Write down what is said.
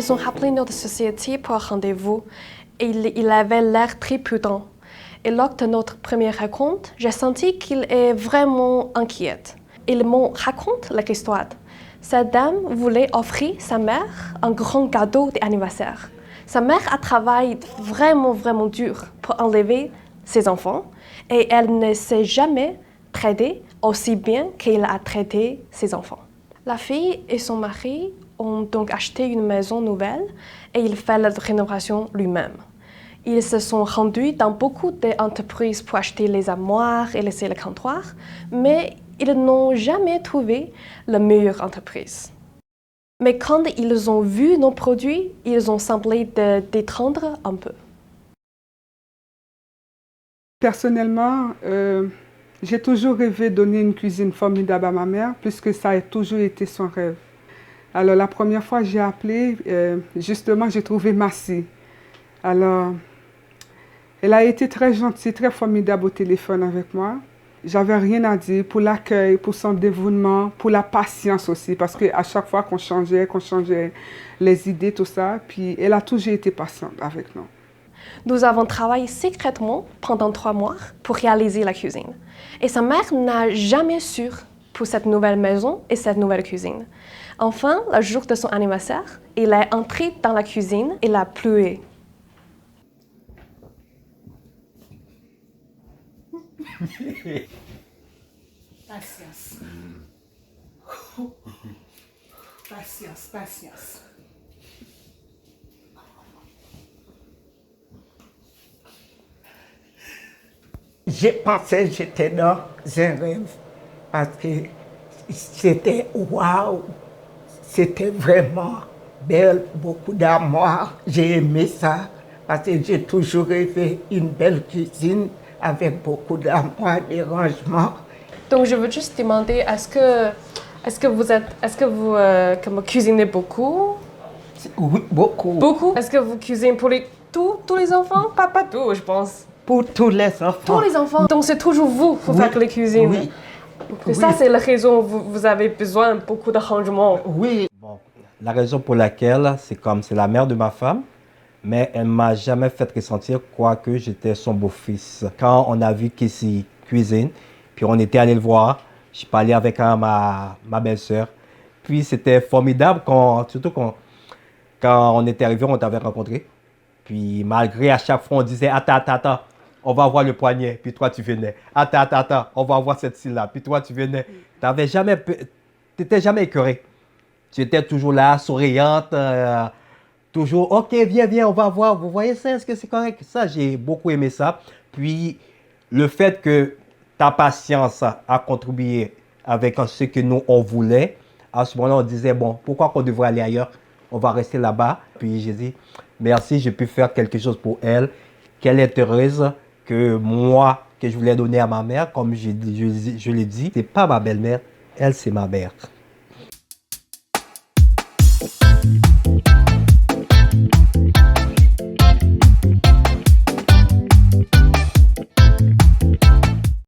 Ils ont rappelé notre société pour un rendez-vous et il avait l'air très prudent. Et lors de notre première rencontre, j'ai senti qu'il est vraiment inquiet. Ils m'ont raconté leur histoire. Cette dame voulait offrir sa mère un grand cadeau d'anniversaire. Sa mère a travaillé vraiment dur pour enlever ses enfants et elle ne s'est jamais traitée aussi bien qu'elle a traité ses enfants. La fille et son mari ont donc acheté une maison nouvelle et il fait la rénovation lui-même. Ils se sont rendus dans beaucoup d'entreprises pour acheter les armoires et les comptoirs, mais ils n'ont jamais trouvé la meilleure entreprise. Mais quand ils ont vu nos produits, ils ont semblé détendre un peu. Personnellement, j'ai toujours rêvé de donner une cuisine formidable à ma mère, puisque ça a toujours été son rêve. Alors, la première fois que j'ai appelé, justement, j'ai trouvé Massy. Alors, elle a été très gentille, très formidable au téléphone avec moi. J'avais rien à dire pour l'accueil, pour son dévouement, pour la patience aussi, parce qu'à chaque fois qu'on changeait les idées, tout ça, puis elle a toujours été patiente avec nous. Nous avons travaillé secrètement pendant 3 mois pour réaliser la cuisine. Et sa mère n'a jamais su pour cette nouvelle maison et cette nouvelle cuisine. Enfin, le jour de son anniversaire, il est entré dans la cuisine et l'a plu. Patience. Patience. Je pensais que j'étais dans un rêve parce que c'était waouh, c'était vraiment belle, beaucoup d'amour. J'ai aimé ça parce que j'ai toujours rêvé une belle cuisine avec beaucoup d'amour et de rangement. Donc, je veux juste demander, est-ce que vous cuisinez beaucoup? Oui, beaucoup. Beaucoup? Est-ce que vous cuisinez pour tous les enfants? Pas tout, je pense. Pour tous les enfants. Tous les enfants. Donc, c'est toujours vous pour Oui. faire les cuisines. Oui. Et ça, c'est la raison vous avez besoin de beaucoup d'arrangements. Oui. Bon, la raison pour laquelle, c'est la mère de ma femme, mais elle ne m'a jamais fait ressentir quoi que j'étais son beau-fils. Quand on a vu qu'ici cuisine, puis on était allé le voir, je parlais avec ma belle-sœur. Puis c'était formidable, surtout quand on était arrivé, on t'avait rencontré. Puis malgré à chaque fois, on disait attends, on va voir le poignet, puis toi tu venais. Attends, on va voir cette cils-là, puis toi tu venais. T'étais jamais écœuré. Tu étais toujours là, souriante, toujours, ok, viens, on va voir. Vous voyez ça, est-ce que c'est correct? Ça, j'ai beaucoup aimé ça. Puis, le fait que ta patience a contribué avec ce que nous, on voulait, à ce moment-là, on disait, bon, pourquoi qu'on devrait aller ailleurs? On va rester là-bas. Puis, j'ai dit, merci, j'ai pu faire quelque chose pour elle, qu'elle est heureuse, que moi, que je voulais donner à ma mère, comme je l'ai dit, c'est pas ma belle-mère, elle, c'est ma mère.